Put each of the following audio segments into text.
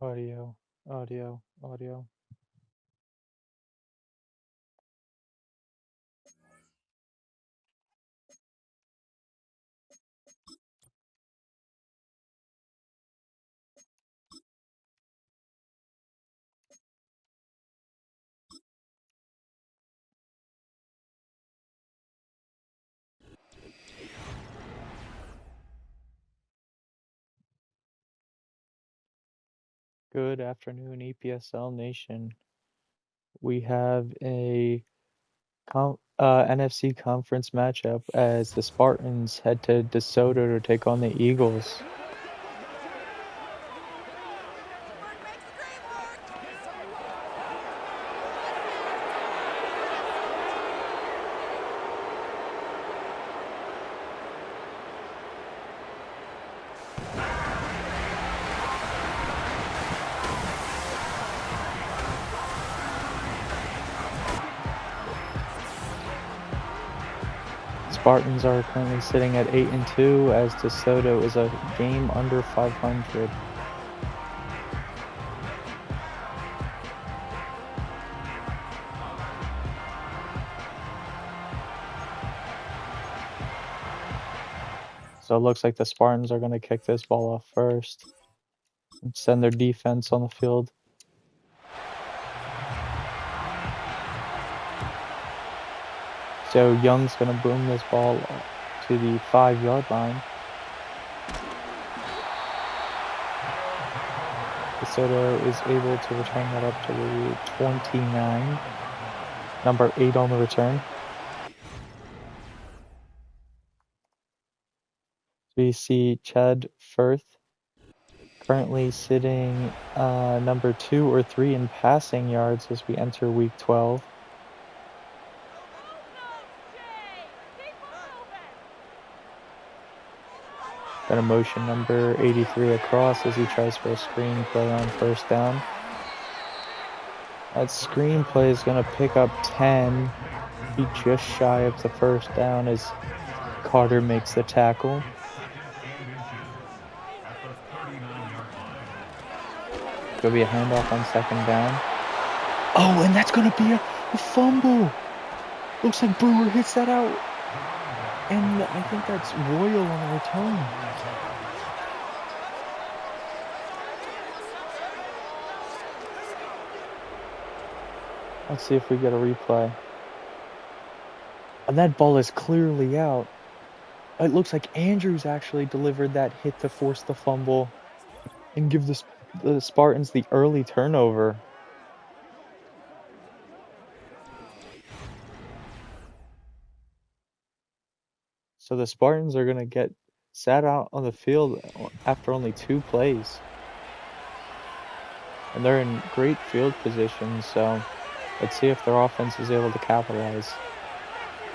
Audio, audio, audio. Good afternoon, EPSL Nation. We have a NFC conference matchup as the Spartans head to DeSoto to take on the Eagles. Spartans are currently sitting at 8-2 as DeSoto is a game under 500. So it looks like the Spartans are going to kick this ball off first and send their defense on the field. So Young's going to boom this ball to the 5-yard line. DeSoto is able to return that up to the 29. Number 8 on the return. We see Chad Firth currently sitting number 2 or 3 in passing yards as we enter week 12. Gonna motion number 83 across as he tries for a screen play on first down. That screen play is gonna pick up 10. Be just shy of the first down as Carter makes the tackle. Gonna be a handoff on second down. Oh, and that's gonna be a fumble. Looks like Brewer hits that out. And I think that's Royal on the return. Let's see if we get a replay. And that ball is clearly out. It looks like Andrews actually delivered that hit to force the fumble and give the Spartans the early turnover. So the Spartans are going to get sat out on the field after only 2 plays. And they're in great field position, so let's see if their offense is able to capitalize.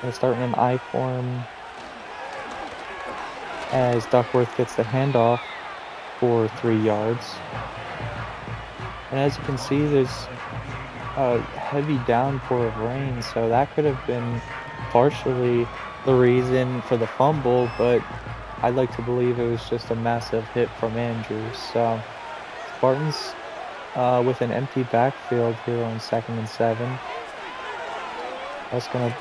They're starting in I form as Duckworth gets the handoff for 3 yards. And as you can see, there's a heavy downpour of rain, so that could have been partially the reason for the fumble, but I'd like to believe it was just a massive hit from Andrews. So Spartans with an empty backfield here on 2nd and 7. That's going to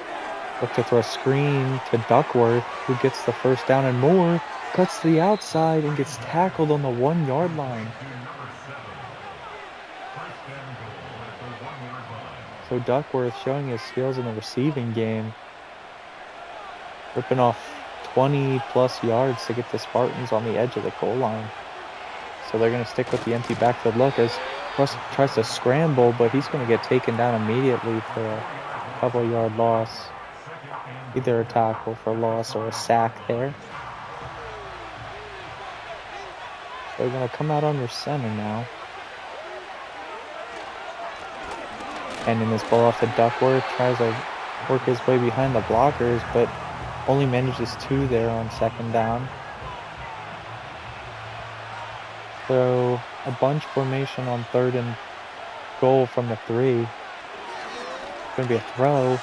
look to throw a screen to Duckworth, who gets the first down and more, cuts to the outside and gets tackled on the 1-yard line. So Duckworth showing his skills in the receiving game, ripping off 20-plus yards to get the Spartans on the edge of the goal line. So they're going to stick with the empty backfield look as Russ tries to scramble, but he's going to get taken down immediately for a couple-yard loss. Either a tackle for loss or a sack there. So they're going to come out under center now. Handing this ball off to Duckworth, tries to work his way behind the blockers, but only manages 2 there on 2nd down. So a bunch formation on 3rd and goal from the 3. It's going to be a throw.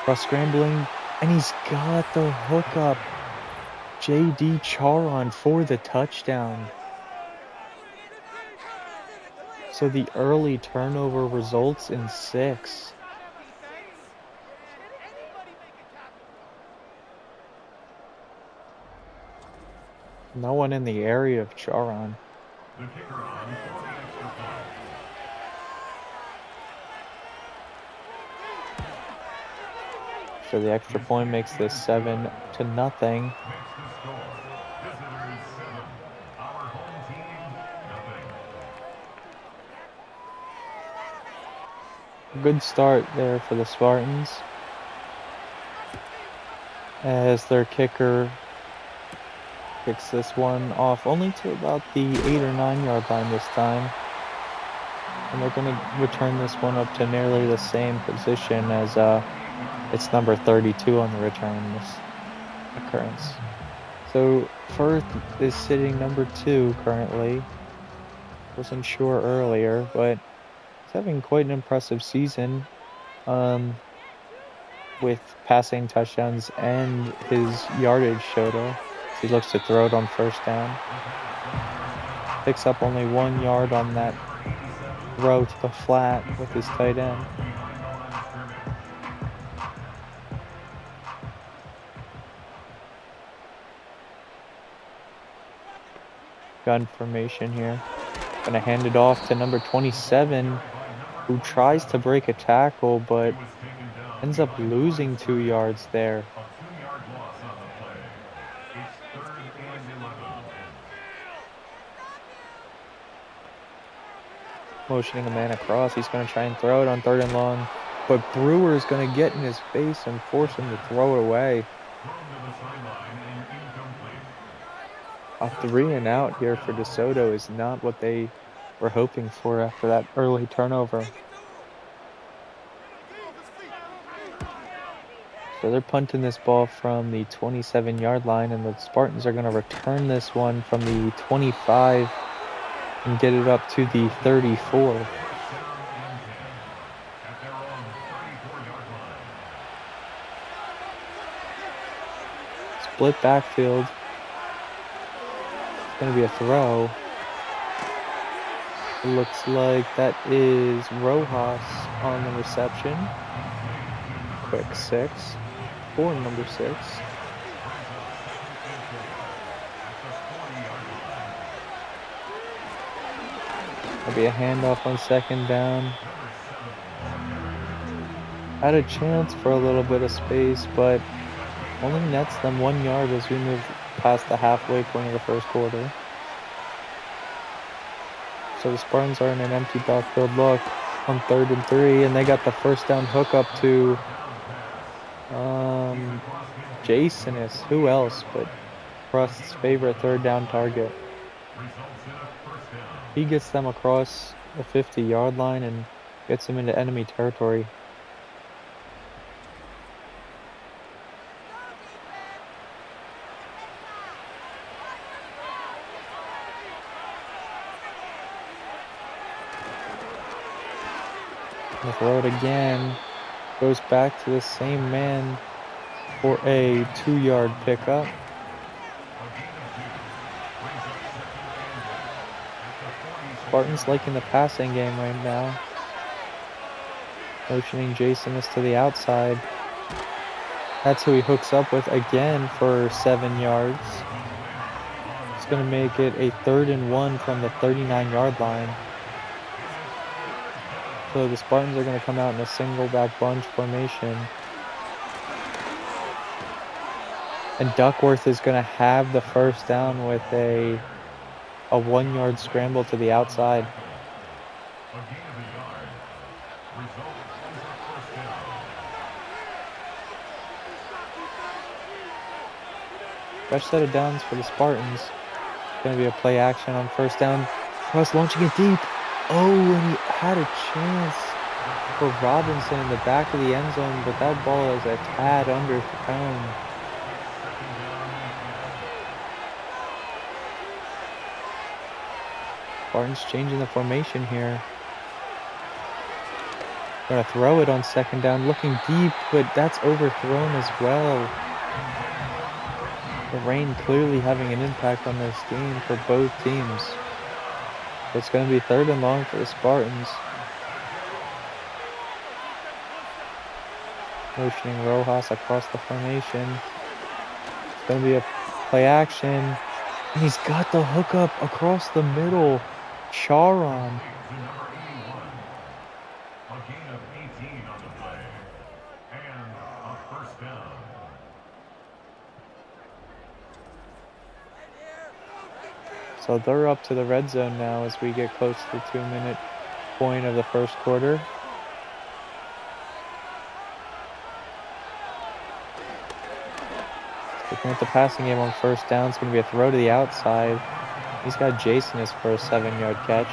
Russ scrambling, and he's got the hookup. J.D. Charon for the touchdown. So the early turnover results in 6. No one in the area of Charon. So the extra point makes this 7-0. Good start there for the Spartans, as their kicker kicks this one off only to about the 8 or 9 yard line this time. And they're going to return this one up to nearly the same position as it's number 32 on the return this occurrence. So Firth is sitting number 2 currently. Wasn't sure earlier, but he's having quite an impressive season with passing touchdowns and his yardage total. He looks to throw it on first down. Picks up only 1 yard on that throw to the flat with his tight end. Gun formation here. Gonna hand it off to number 27, who tries to break a tackle, but ends up losing 2 yards there. Motioning a man across. He's going to try and throw it on 3rd and long, but Brewer is going to get in his face and force him to throw it away. A 3 and out here for DeSoto is not what they were hoping for after that early turnover. So they're punting this ball from the 27-yard line, and the Spartans are going to return this one from the 25 and get it up to the 34. Split backfield. It's going to be a throw. It looks like that is Rojas on the reception. Quick 6 for number 6. There'll be a handoff on 2nd down. Had a chance for a little bit of space, but only nets them 1 yard as we move past the halfway point of the first quarter. So the Spartans are in an empty backfield look on 3rd and 3, and they got the first down hook up to Jason is who else but Frust's favorite 3rd down target. He gets them across the 50-yard line and gets them into enemy territory. They throw it again. Goes back to the same man for a 2-yard pickup. Spartans liking the passing game right now. Motioning Jason is to the outside. That's who he hooks up with again for 7 yards. It's going to make it a 3rd and 1 from the 39-yard line. So the Spartans are going to come out in a single back bunch formation. And Duckworth is going to have the first down with a 1-yard scramble to the outside. Fresh set of downs for the Spartans. It's going to be a play action on 1st down. Cross launching it deep. Oh, and he had a chance for Robinson in the back of the end zone, but that ball is a tad underthrown. Spartans changing the formation here. Gonna throw it on 2nd down, looking deep, but that's overthrown as well. The rain clearly having an impact on this game for both teams. It's going to be 3rd and long for the Spartans. Motioning Rojas across the formation. It's going to be a play action. And he's got the hookup across the middle. Charon. So they're up to the red zone now as we get close to the 2-minute point of the first quarter. Looking at the passing game on first down, it's going to be a throw to the outside. He's got Jason as for a 7-yard catch.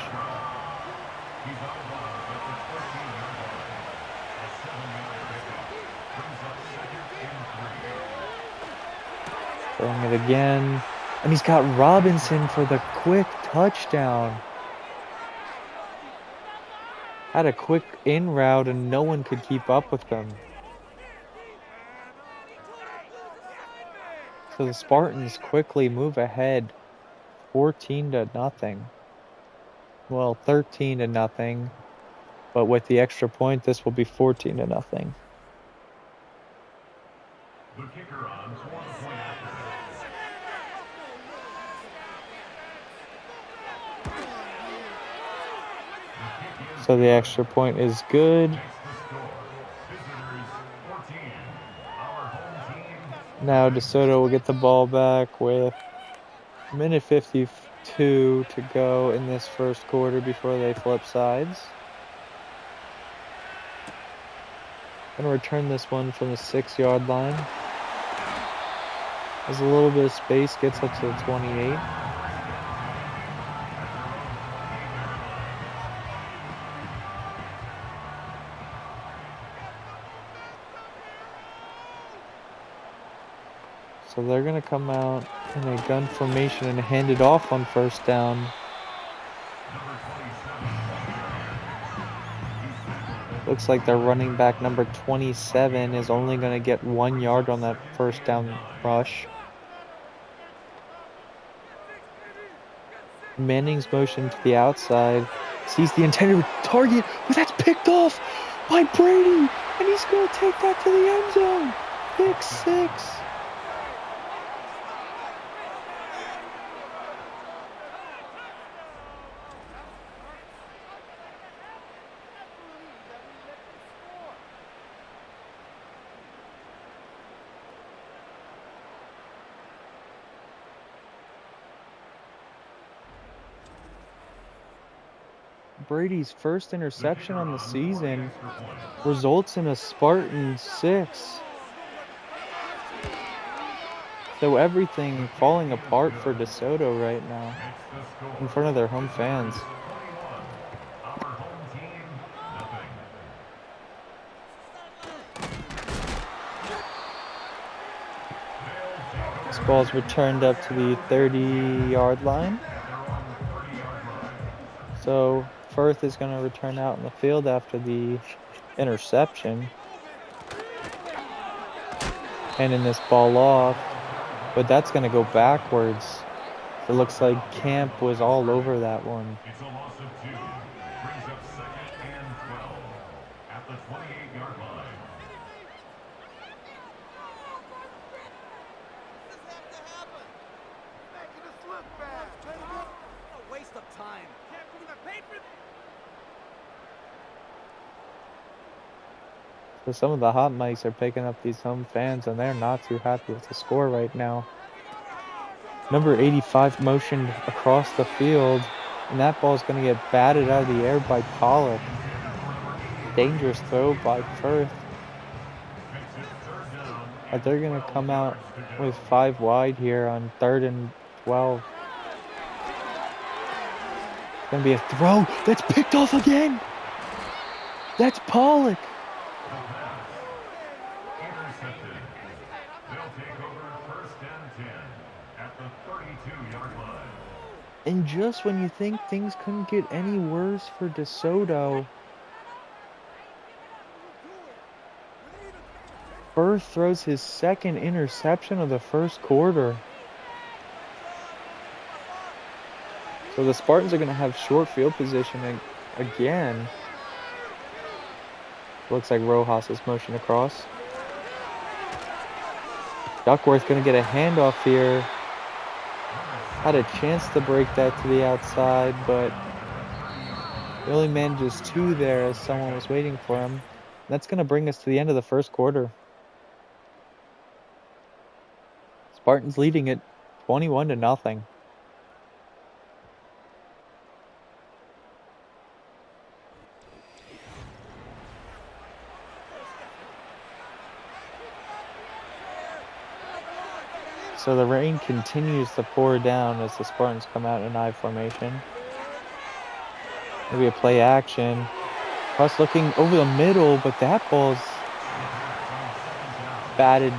Throwing it again. And he's got Robinson for the quick touchdown. Had a quick in route and no one could keep up with them. So the Spartans quickly move ahead 14-0. Well, 13-0. But with the extra point, this will be 14-0. The kicker on 1-point after. So the extra point is good. Now DeSoto will get the ball back with 1:52 to go in this first quarter before they flip sides. Gonna return this one from the 6-yard line. There's a little bit of space, gets up to the 28. So they're going to come out in a gun formation and hand it off on first down. Looks like their running back number 27 is only going to get 1 yard on that first down rush. Manning's motion to the outside. Sees the intended target, but that's picked off by Brady. And he's going to take that to the end zone. Pick 6. Brady's first interception on the season results in a Spartan 6. So everything falling apart for DeSoto right now in front of their home fans. This ball's returned up to the 30-yard line. So Firth is going to return out in the field after the interception. Handing this ball off, but that's going to go backwards. It looks like Camp was all over that one. It's a loss of 2. Brings up 2nd and 12 at the 28-yard line. Making us look bad. What a waste of time. Can't believe I paid for this. So some of the hot mics are picking up these home fans, and they're not too happy with the score right now. Number 85 motioned across the field, and that ball is going to get batted out of the air by Pollock. Dangerous throw by Firth. But they're going to come out with 5 wide here on 3rd and 12. It's going to be a throw that's picked off again. That's Pollock. Intercepted. They'll take over 1st and 10 at the 32-yard line. And just when you think things couldn't get any worse for DeSoto, Firth throws his 2nd interception of the first quarter. So the Spartans are going to have short field position again. Looks like Rojas is motion across. Duckworth going to get a handoff here. Had a chance to break that to the outside, but he only manages 2 there as someone was waiting for him. And that's going to bring us to the end of the first quarter. Spartans leading it 21-0. So the rain continues to pour down as the Spartans come out in I formation. Maybe a play action. Cross looking over the middle, but that ball's batted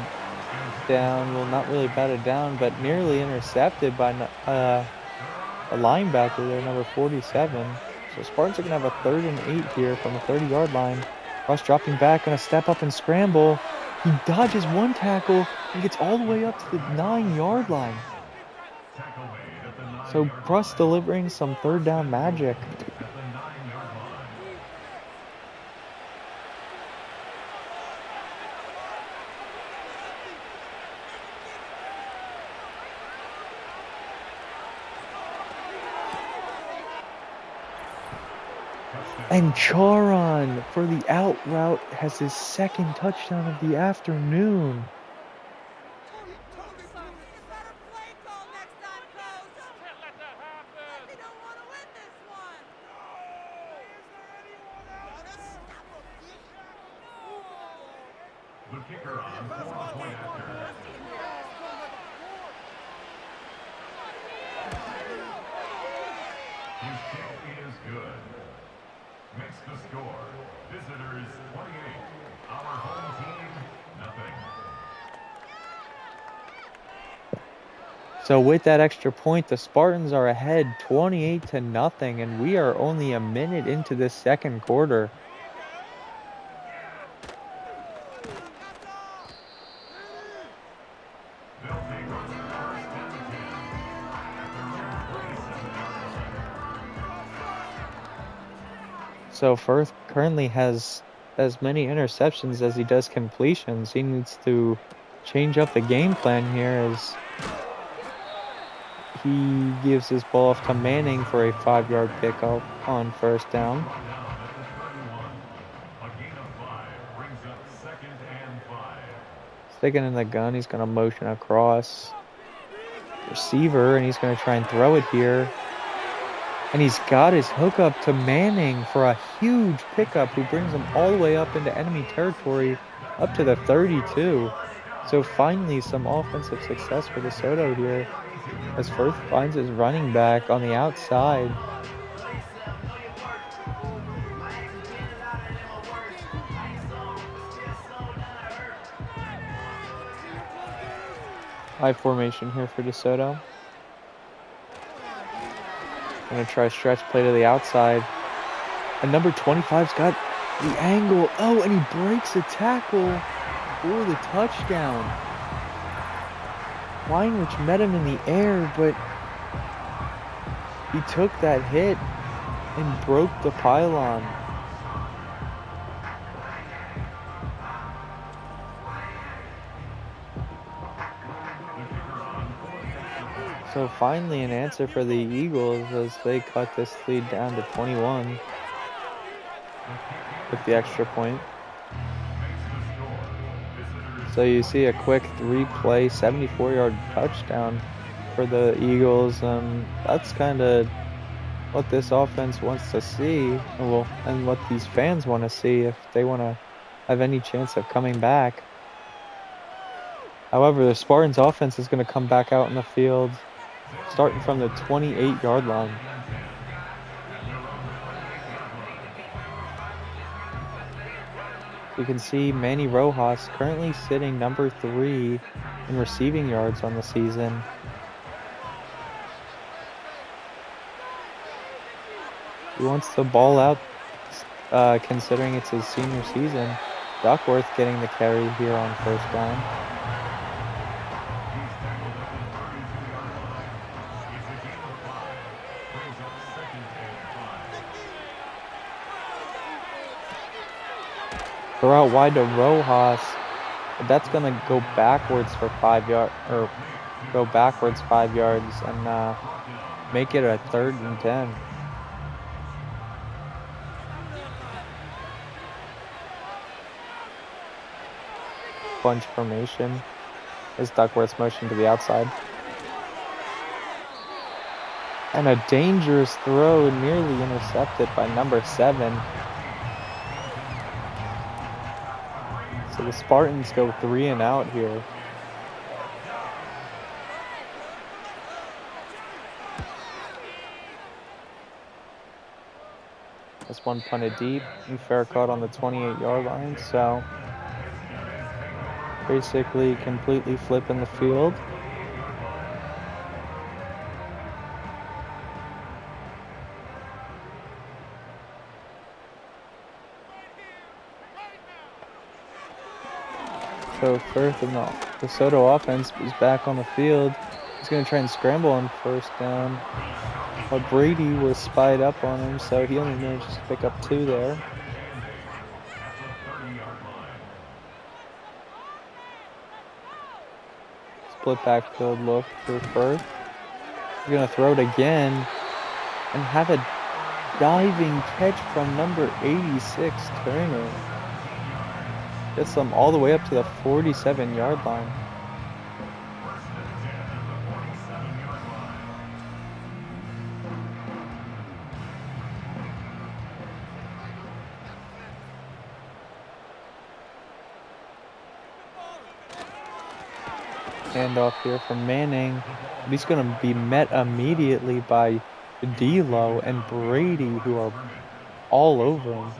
down. Well, not really batted down, but nearly intercepted by a linebacker there, number 47. So Spartans are going to have a 3rd and 8 here from the 30-yard line. Cross dropping back, going to step up and scramble. He dodges one tackle and gets all the way up to the 9-yard line. So Pruss delivering some 3rd down magic. And Charon for the out route has his 2nd touchdown of the afternoon. The kicker on 4-point after. His kick is good. Makes the score. Visitors 28. Our home team, nothing. So with that extra point, the Spartans are ahead 28-0, and we are only a minute into the second quarter. So Firth currently has as many interceptions as he does completions. He needs to change up the game plan here as he gives his ball off to Manning for a 5-yard pickup on 1st down. Sticking in the gun, he's going to motion across receiver, and he's going to try and throw it here. And he's got his hookup to Manning for a huge pickup who brings him all the way up into enemy territory, up to the 32. So finally some offensive success for DeSoto here as Firth finds his running back on the outside. I formation here for DeSoto. Gonna try a stretch play to the outside. And number 25's got the angle. Oh, and he breaks a tackle for the touchdown. Weinrich met him in the air, but he took that hit and broke the pylon. So finally an answer for the Eagles as they cut this lead down to 21 with the extra point. So you see a quick 3-play, 74-yard touchdown for the Eagles. That's kind of what this offense wants to see, and what these fans want to see if they want to have any chance of coming back. However, the Spartans offense is going to come back out in the field starting from the 28-yard line. You can see Manny Rojas currently sitting number 3 in receiving yards on the season. He wants the ball out considering it's his senior season. Duckworth getting the carry here on 1st down. throw out wide to Rojas. But that's going to go backwards for 5 yards, or go backwards 5 yards and make it a 3rd and 10. Bunch formation as Duckworth's motion to the outside. And a dangerous throw, nearly intercepted by number 7. So the Spartans go 3 and out here. This one punted deep and fair caught on the 28-yard line. So basically completely flipping the field. So first of all, the DeSoto offense is back on the field. He's going to try and scramble on 1st down. But Brady was spied up on him, so he only managed to pick up 2 there. Split backfield look for Firth. He's going to throw it again and have a diving catch from number 86, Turner. Gets them all the way up to the 47-yard line. Handoff here from Manning. He's going to be met immediately by D'Lo and Brady, who are all over him.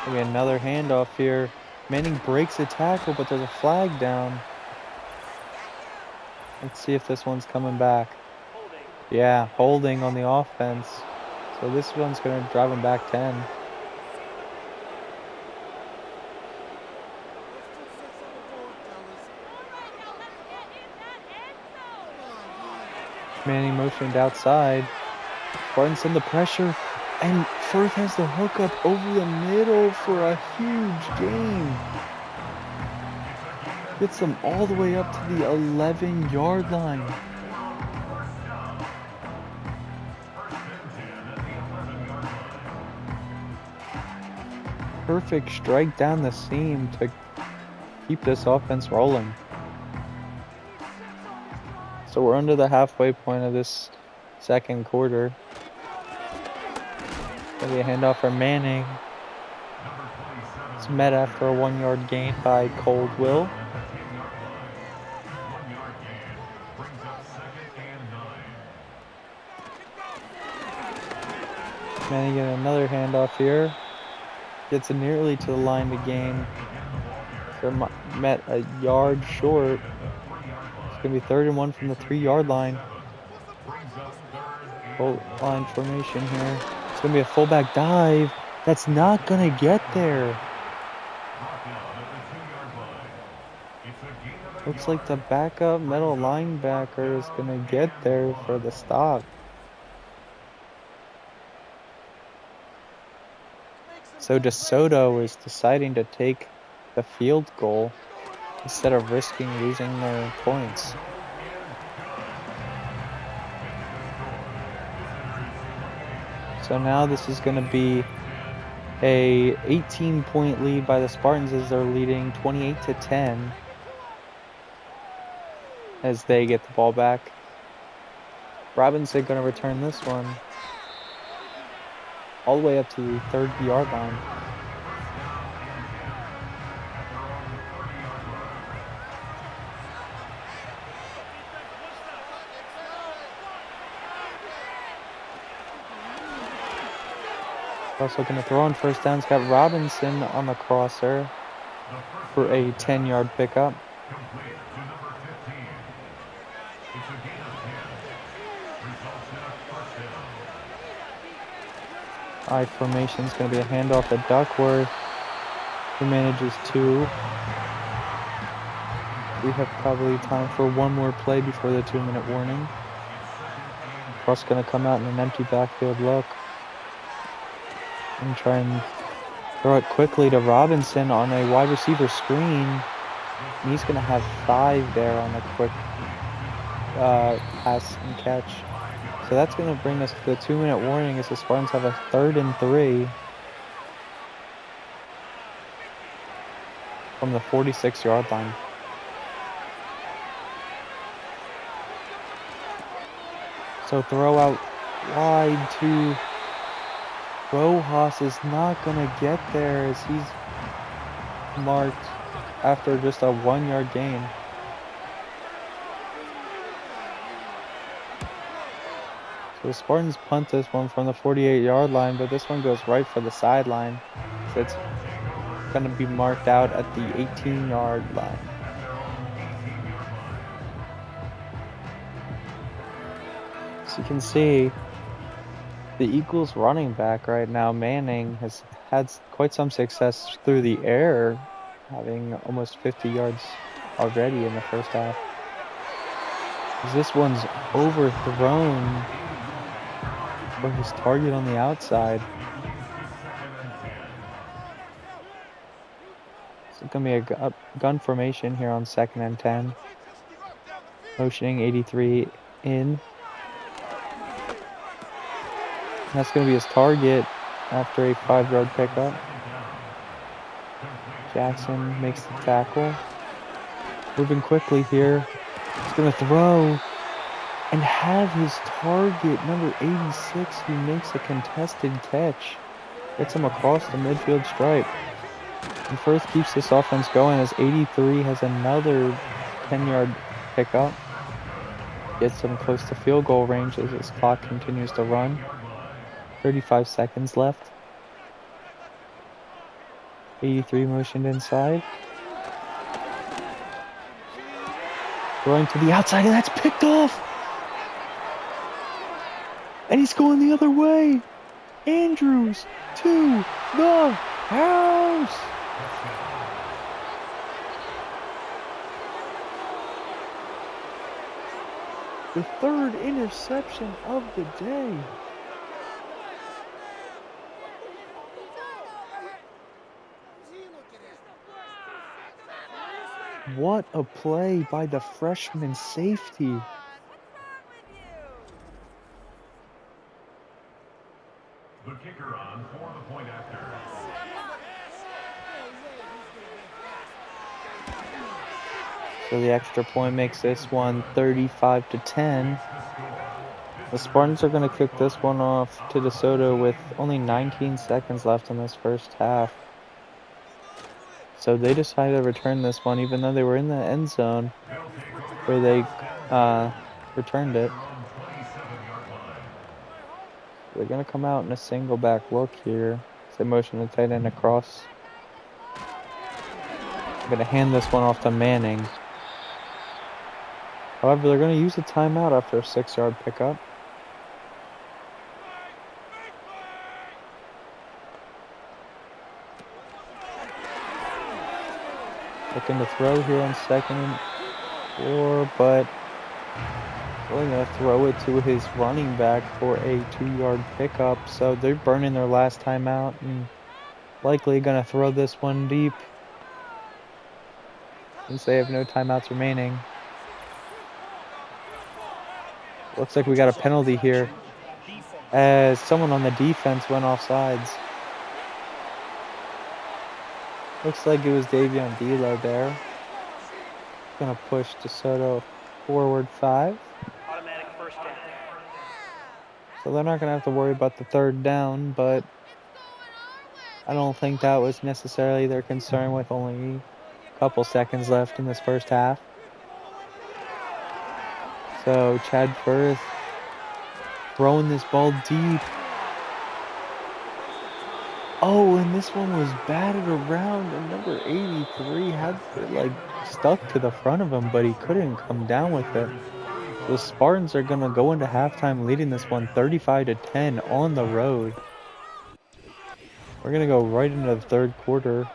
Maybe another handoff here. Manning breaks a tackle, but there's a flag down. Let's see if this one's coming back. Yeah, holding on the offense. So this one's going to drive him back 10. Manning motioned outside. Spartans send the pressure. And Firth has the hookup over the middle for a huge gain. Gets them all the way up to the 11-yard line. Perfect strike down the seam to keep this offense rolling. So we're under the halfway point of this 2nd quarter. Gonna be a handoff for Manning. It's met after a 1-yard gain by Coldwell. Manning getting another handoff here. Gets it nearly to the line to gain. They're met a yard short. It's gonna be 3rd and 1 from the 3-yard line. Full line formation here. It's going to be a fullback dive. That's not going to get there. Looks like the backup middle linebacker is going to get there for the stop. So DeSoto is deciding to take the field goal instead of risking losing their points. So now this is going to be a 18-point lead by the Spartans as they're leading 28-10 as they get the ball back. Robinson going to return this one all the way up to the 30-yard line. Also going to throw on 1st down. It's got Robinson on the crosser for a 10-yard pickup. I formation is going to be a handoff to Duckworth, who manages 2. We have probably time for one more play before the 2-minute warning. Russ going to come out in an empty backfield look and try and throw it quickly to Robinson on a wide receiver screen. And he's going to have 5 there on a quick pass and catch. So that's going to bring us to the 2-minute warning as the Spartans have a 3rd and 3 from the 46-yard line. So throw out wide to Rojas is not going to get there as he's marked after just a 1-yard gain. So the Spartans punt this one from the 48-yard line, but this one goes right for the sideline. So it's going to be marked out at the 18-yard line. As you can see, the Eagles running back right now, Manning, has had quite some success through the air, having almost 50 yards already in the first half. As this one's overthrown for his target on the outside. So it's going to be a gun formation here on 2nd and 10. Motioning 83 in. That's going to be his target after a 5-yard pickup. Jackson makes the tackle. Moving quickly here. He's going to throw and have his target, number 86, who makes a contested catch. Gets him across the midfield stripe. And Firth keeps this offense going as 83 has another 10-yard pickup. Gets him close to field goal range as his clock continues to run. 35 seconds left. 83 motioned inside. Throwing to the outside, and that's picked off! And he's going the other way! Andrews to the house! The 3rd interception of the day. What a play by the freshman safety. The kicker on for the point after. So the extra point makes this one 35-10. The Spartans are going to kick this one off to DeSoto with only 19 seconds left in this first half. So they decided to return this one even though they were in the end zone where they returned it. They're going to come out in a single back look here. They motion the tight end across. I'm going to hand this one off to Manning. However, they're going to use a timeout after a 6-yard pickup. Looking to throw here on 2nd and 4, but really going to throw it to his running back for a 2-yard pickup. So they're burning their last timeout and likely going to throw this one deep since they have no timeouts remaining. Looks like we got a penalty here as someone on the defense went off sides. Looks like it was Davion Delo there. Gonna push DeSoto forward 5. Automatic first down. So they're not gonna have to worry about the 3rd down, but I don't think that was necessarily their concern with only a couple seconds left in this first half. So Chad Firth throwing this ball deep. Oh, and this one was batted around, and number 83 had it stuck to the front of him, but he couldn't come down with it. So the Spartans are going to go into halftime leading this one 35-10 on the road. We're going to go right into the 3rd quarter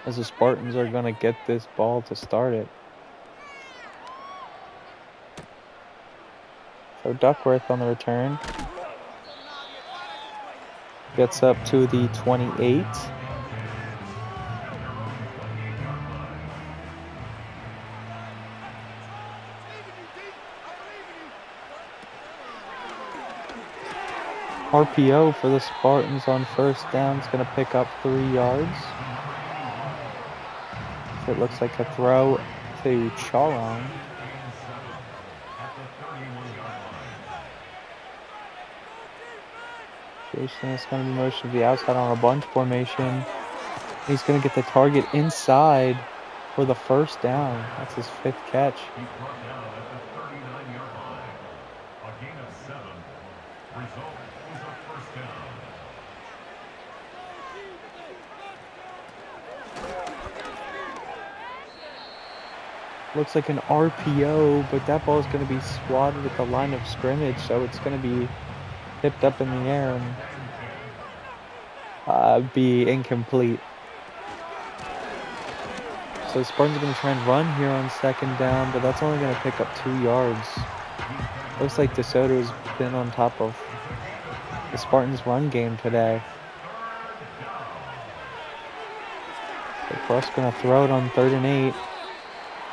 as the Spartans are going to get this ball to start it. So Duckworth on the return. Gets up to the 28. RPO for the Spartans on first down is going to pick up 3 yards. So it looks like a throw to Charon. Jason is going to be motioned to the outside on a bunch formation. He's going to get the target inside for the first down. That's his 5th catch. He's brought down at the 39-yard line. A gain of 7. Result is a first down. Looks like an RPO, but that ball is going to be swatted at the line of scrimmage, so it's going to be tipped up in the air and be incomplete. So the Spartans are going to try and run here on second down, but that's only going to pick up 2 yards. Looks like DeSoto has been on top of the Spartans' run game today. So Cross going to throw it on 3rd and 8.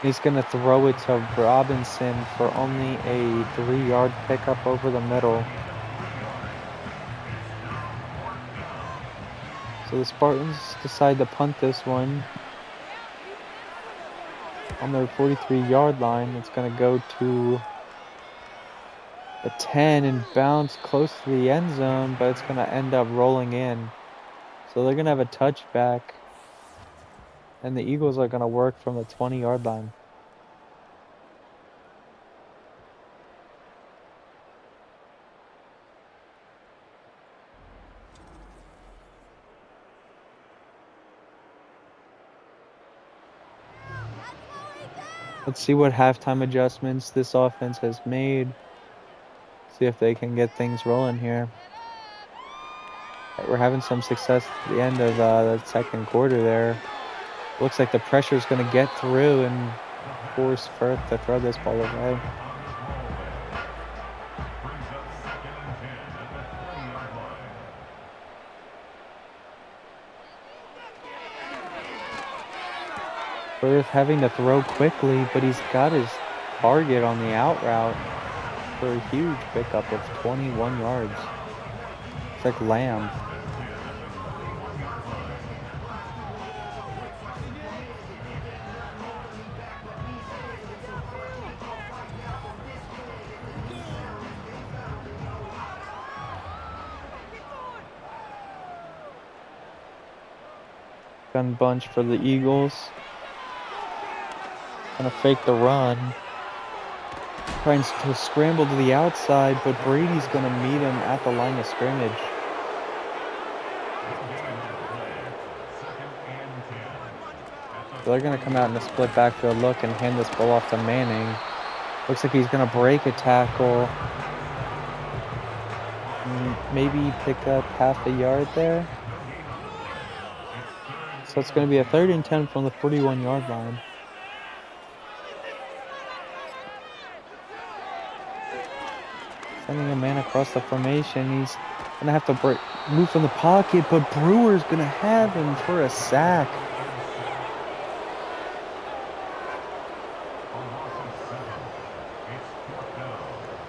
He's going to throw it to Robinson for only a 3-yard pickup over the middle. So the Spartans decide to punt this one on their 43-yard line. It's going to go to the 10 and bounce close to the end zone, but it's going to end up rolling in. So they're going to have a touchback, and the Eagles are going to work from the 20-yard line. Let's see what halftime adjustments this offense has made. See if they can get things rolling here. We're having some success at the end of the second quarter there. Looks like the pressure is going to get through and force Firth to throw this ball away. Firth having to throw quickly, but he's got his target on the out route for a huge pickup of 21 yards. It's like Lamb. Gun bunch for the Eagles. Gonna fake the run. Trying to scramble to the outside, but Brady's gonna meet him at the line of scrimmage. So they're gonna come out in a split backfield look and hand this ball off to Manning. Looks like he's gonna break a tackle. Maybe pick up half a yard there. So it's gonna be a 3rd and 10 from the 41-yard line. Sending a man across the formation. He's going to have to move from the pocket, but Brewer's going to have him for a sack.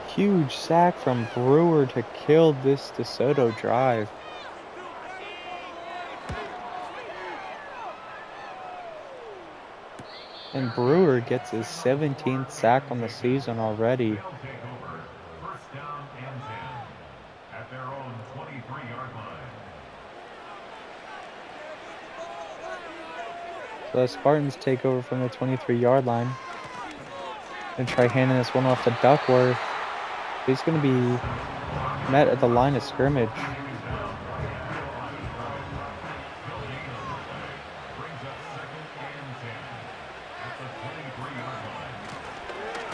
Huge sack from Brewer to kill this DeSoto drive. And Brewer gets his 17th sack on the season already. So the Spartans take over from the 23-yard line and try handing this one off to Duckworth. He's going to be met at the line of scrimmage.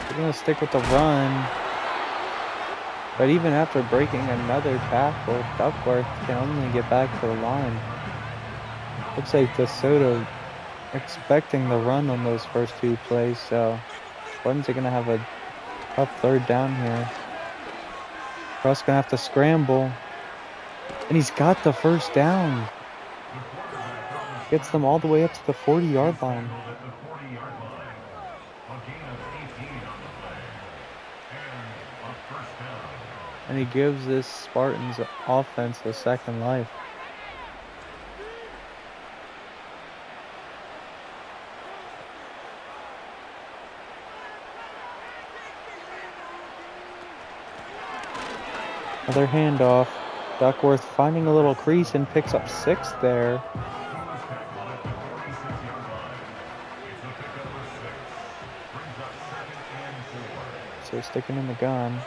They're going to stick with the run. But even after breaking another tackle, Duckworth can only get back to the line. Looks like DeSoto expecting the run on those first 2 plays, so Spartans are going to have a tough 3rd down here. Russ gonna have to scramble. And he's got the first down. Gets them all the way up to the 40-yard line. At the 40-yard line. A gain of 18 on the play. And a first down. And he gives this Spartans offense a second life. Another handoff. Duckworth finding a little crease and picks up 6 there. So sticking in the gun.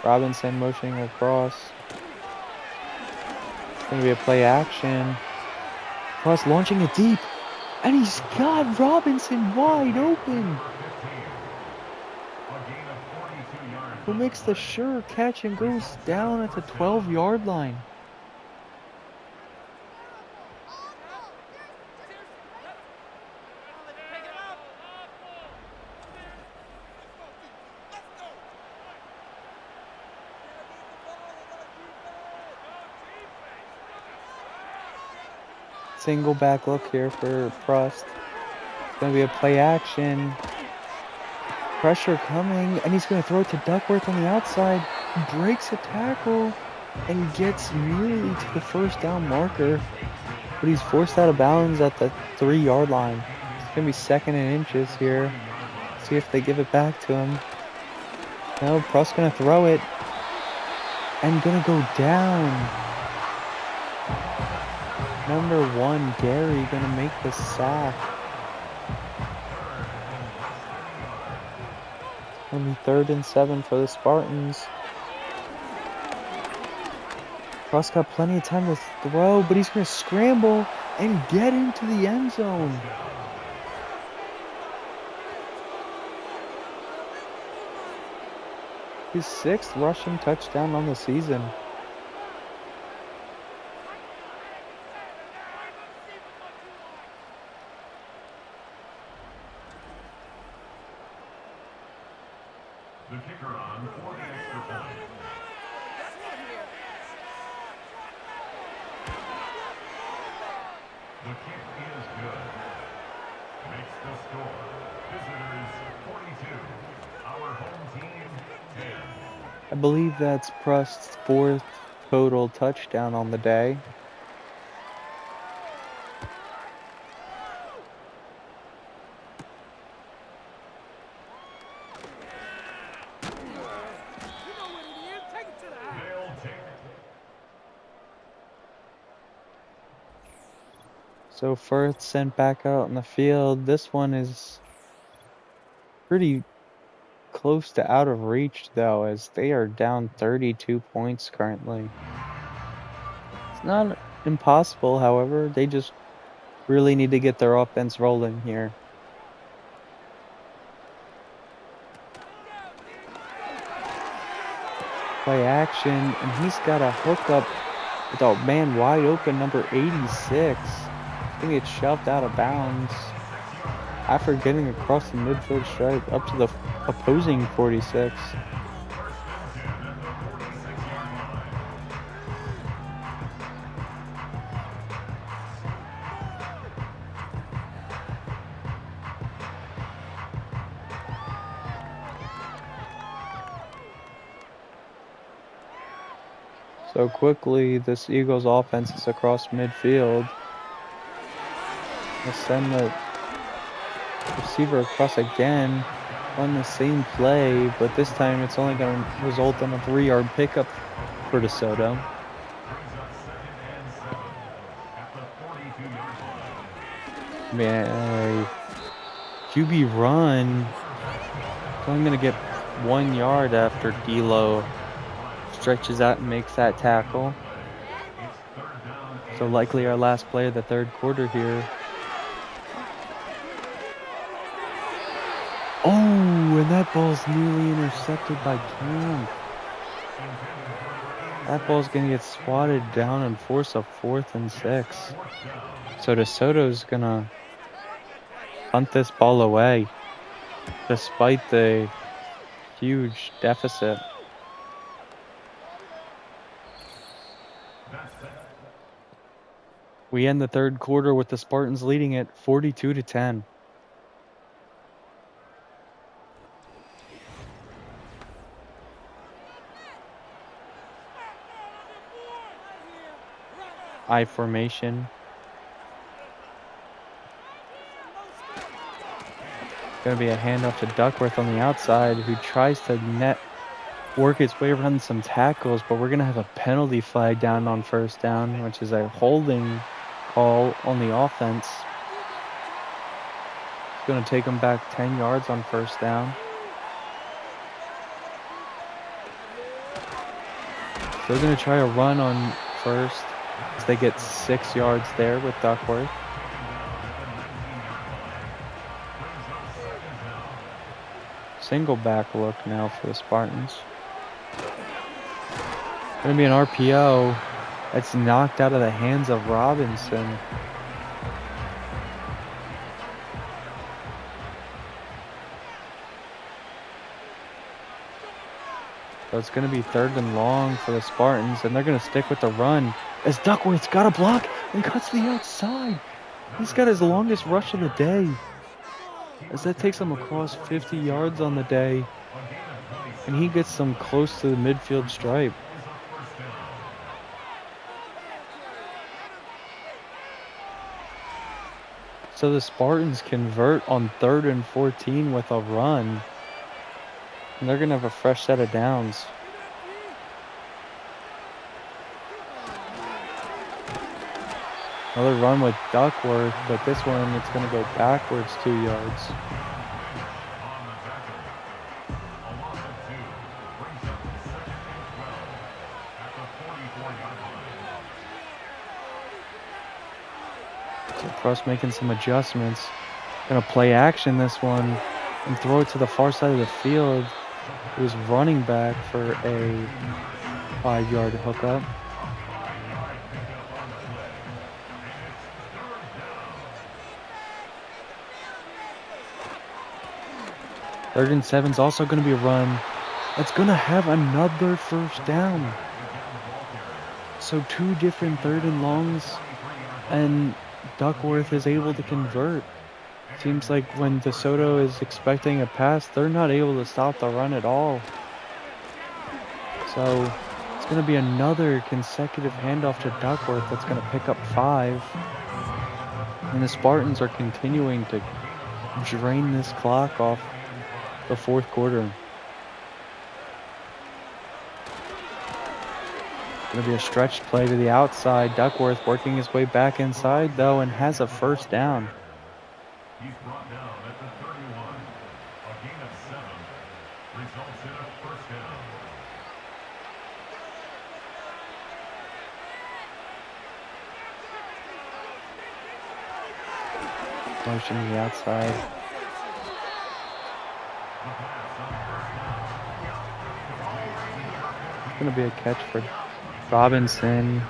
Robinson motioning across. It's going to be a play action. Cross launching it deep. And he's got Robinson wide open. Who makes the sure catch and goes down at the 12-yard line. Single back look here for Prust. It's going to be a play action. Pressure coming, and he's going to throw it to Duckworth on the outside. He breaks a tackle and gets nearly to the first down marker. But he's forced out of bounds at the 3-yard line. It's going to be 2nd and inches here. See if they give it back to him. No, Prust's going to throw it. And going to go down. Number 1, Gary, going to make the sack. Only 3rd and 7 for the Spartans. Prust got plenty of time to throw, but he's going to scramble and get into the end zone. His 6th rushing touchdown on the season. The kicker on for the extra point. The kick is good. Makes the score. Visitors 42. Our home team 10. I believe that's Prust's 4th total touchdown on the day. So Firth sent back out on the field. This one is pretty close to out of reach, though, as they are down 32 points currently. It's not impossible, however. They just really need to get their offense rolling here. Play action, and he's got a hookup with a man wide open, number 86. I think it's shoved out of bounds after getting across the midfield stripe up to the opposing 46. So quickly, this Eagles offense is across midfield. They'll send the receiver across again on the same play, but this time it's only going to result in a 3-yard pickup for DeSoto. Man, QB run. So I'm going to get 1 yard after D'Lo stretches out and makes that tackle. So likely our last play of the 3rd quarter here. Oh, and that ball's nearly intercepted by Camp. That ball's going to get swatted down and force a 4th and 6. So DeSoto's going to punt this ball away, despite the huge deficit. We end the third quarter with the Spartans leading it 42-10. I formation. Going to be a handoff to Duckworth on the outside, who tries to work his way around some tackles, but we're going to have a penalty flag down on first down, which is a holding call on the offense. It's going to take them back 10 yards on first down. So they're going to try a run on first, as they get 6 yards there with Duckworth. Single back look now for the Spartans. Going to be an RPO that's knocked out of the hands of Robinson. So it's going to be 3rd and long for the Spartans, and they're going to stick with the run as Duckworth's got a block and cuts to the outside. He's got his longest rush of the day, as that takes him across 50 yards on the day, and he gets them close to the midfield stripe. So the Spartans convert on 3rd and 14 with a run, and they're going to have a fresh set of downs. Another run with Duckworth, but this one it's going to go backwards 2 yards. So Cross making some adjustments. Going to play action this one and throw it to the far side of the field. It was running back for a 5-yard hookup. Third and 7's also going to be a run. It's going to have another first down. So 2 different 3rd and longs, and Duckworth is able to convert. Seems like when DeSoto is expecting a pass, they're not able to stop the run at all. So it's going to be another consecutive handoff to Duckworth that's going to pick up 5. And the Spartans are continuing to drain this clock off the 4th quarter. Going to be a stretch play to the outside. Duckworth working his way back inside, though, and has a first down. He's brought down at the 31. A gain of 7 results in a first down. Motion to the outside. It's going to be a catch for Robinson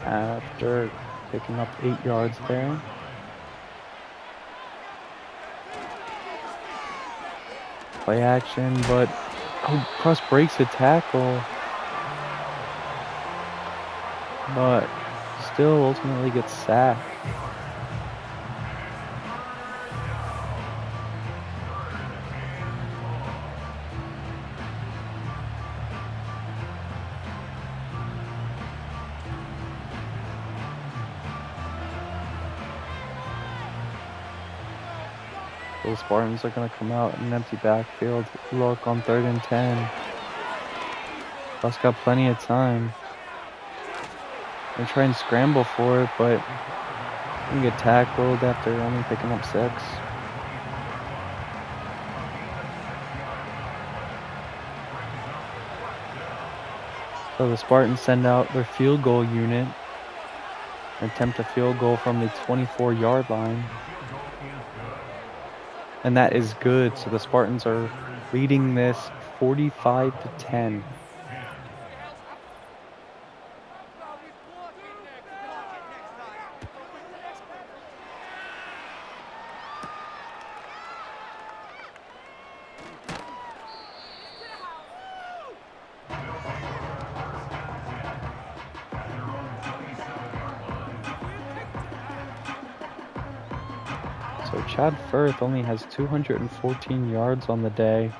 after picking up 8 yards there. Play action, but Cross breaks the tackle, but still ultimately gets sacked. The Spartans are going to come out in an empty backfield look on 3rd and 10. Cross got plenty of time. They try and scramble for it, but they get tackled after only picking up 6. So the Spartans send out their field goal unit and attempt a field goal from the 24-yard line. And that is good. So the Spartans are leading this 45-10. So Chad Firth only has 214 yards on the day.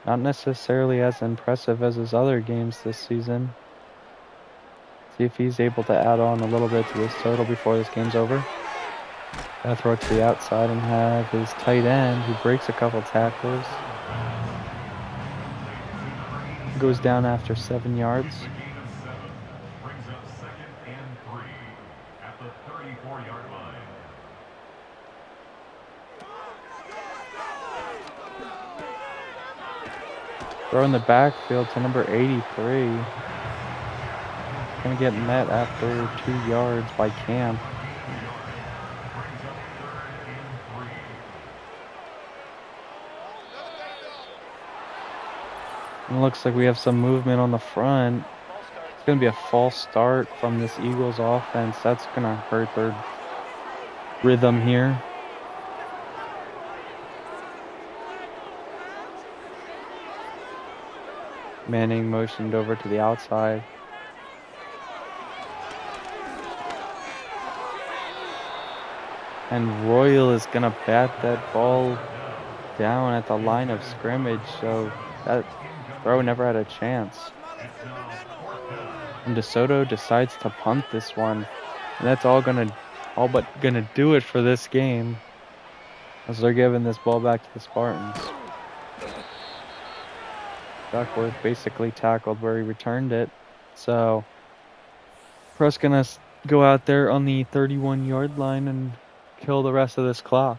Not necessarily as impressive as his other games this season. See if he's able to add on a little bit to this total before this game's over. Gonna throw it to the outside and have his tight end, who breaks a couple tackles, goes down after 7 yards. The gain of 7 brings up 2nd and 3 at the 34-yard line. Throw in the backfield to number 83. Gonna get met after 2 yards by Camp. Brings up 3rd and 3. And it looks like we have some movement on the front. It's going to be a false start from this Eagles offense. That's going to hurt their rhythm here. Manning motioned over to the outside. And Royal is going to bat that ball down at the line of scrimmage, so that throw never had a chance. And DeSoto decides to punt this one. And that's all but gonna do it for this game, as they're giving this ball back to the Spartans. Duckworth basically tackled where he returned it. So Press gonna go out there on the 31-yard line and kill the rest of this clock.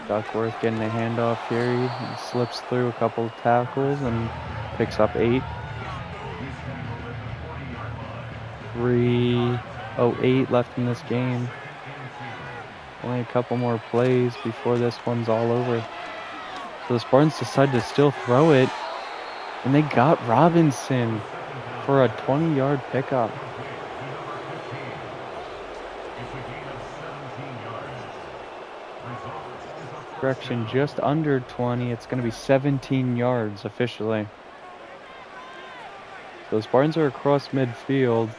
Duckworth getting a handoff here. He slips through a couple of tackles and picks up 8. 3:08 left in this game. Only a couple more plays before this one's all over. So the Spartans decide to still throw it, and they got Robinson for a 20-yard pickup. Correction, just under 20. It's going to be 17 yards officially. So the Spartans are across midfield.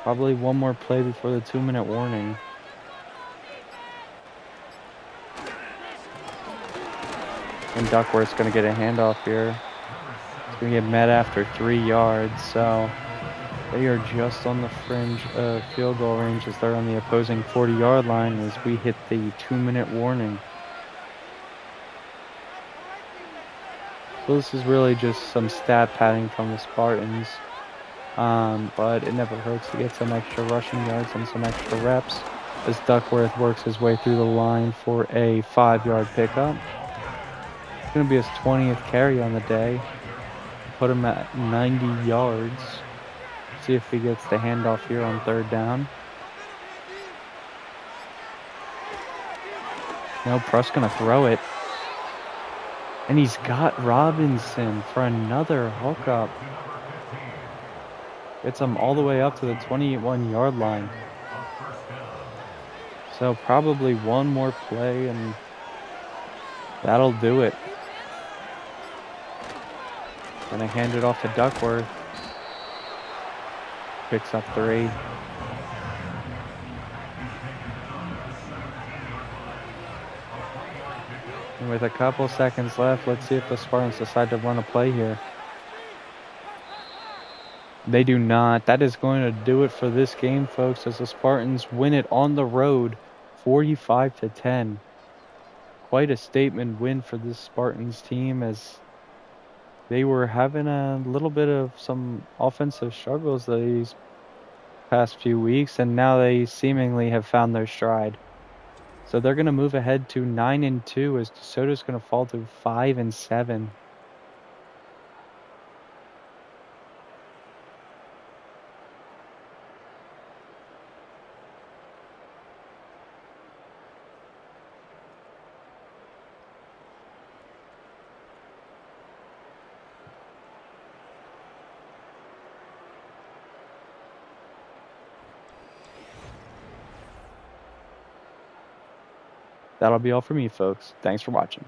Probably one more play before the 2-minute warning. And Duckworth's going to get a handoff here. He's going to get met after 3 yards. So they are just on the fringe of field goal range as they're on the opposing 40-yard line as we hit the 2-minute warning. So this is really just some stat padding from the Spartans. But it never hurts to get some extra rushing yards and some extra reps as Duckworth works his way through the line for a 5-yard pickup. It's going to be his 20th carry on the day. Put him at 90 yards. See if he gets the handoff here on 3rd down. No, Pruss going to throw it. And he's got Robinson for another hookup. Gets him all the way up to the 21-yard line. So probably one more play and that'll do it. Gonna hand it off to Duckworth. Picks up 3. And with a couple seconds left, let's see if the Spartans decide to run a play here. They do not. That is going to do it for this game, folks, as the Spartans win it on the road, 45-10. Quite a statement win for this Spartans team, as they were having a little bit of some offensive struggles these past few weeks, and now they seemingly have found their stride. So they're going to move ahead to 9-2 as DeSoto's going to fall to 5-7. That'll be all for me, folks. Thanks for watching.